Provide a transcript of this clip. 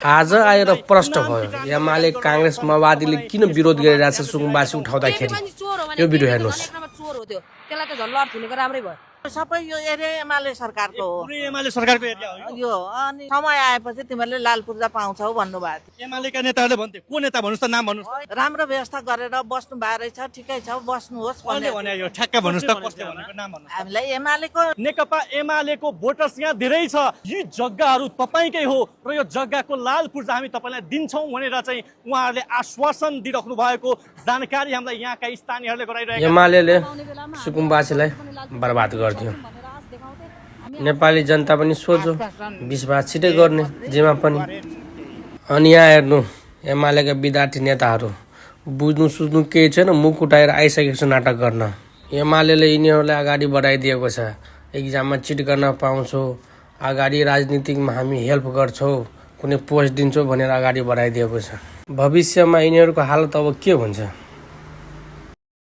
आज आएर प्रष्ट भयो एमाले कांग्रेस माओवादीले किन विरोध गरिरहेछ सुकुम्बासी उठाउँदाखेरि यो भिडियो हेर्नुस्। त्यसलाई त झन् लड थुनेको राम्रै भयो। सबै यो एरिया एमाले सरकारको हो। एमाले सरकारको एरिया हो यो अनि समय आएपछि तिमीहरूले लाल पूर्जा पाउँछौ भन्नुभएको थियो। एमालेका नेताहरूले भन्थे को नेता भन्नुस् त नाम भन्नुस्। राम्रो व्यवस्था गरेर बस्नु भएको रहेछ, ठिकै छ बस्नुहोस् कसले भने यो ठ्याक्क भन्नुस् त कसले भनेको नाम भन्नुस्। हामीलाई एमालेको नेकपा एमालेको भोटर्स यहाँ धेरै छ। यी जग्गाहरू तपाईकै हो र यो जग्गाको लाल पूर्जा हामी तपाईलाई दिन्छौं भनेर चाहिँ उहाँहरूले आश्वासन दिइराख्नु भएको जानकारी हामीलाई यहाँका स्थानीयहरूले गराइरहेका छन्। एमालेले सुकुम्बासीलाई बर्बाद गरिदियो। नेपाली जनता पनि सोझो विश्वास छिटै गर्ने जेमा पनि। अनि यहाँ हेर्नु एमालेका विद्यार्थी नेताहरू बुझ्नु सुझ्नु केही छैन, मुख उठाएर आइसकेको छ नाटक गर्न। एमालेले यिनीहरूलाई अगाडि बढाइदिएको छ। एक्जाममा चिट गर्न पाउँछौ, अगाडि राजनीतिकमा हामी हेल्प गर्छौँ, कुनै पोस्ट दिन्छौँ भनेर अगाडि बढाइदिएको छ। भविष्यमा यिनीहरूको हालत अब के हुन्छ?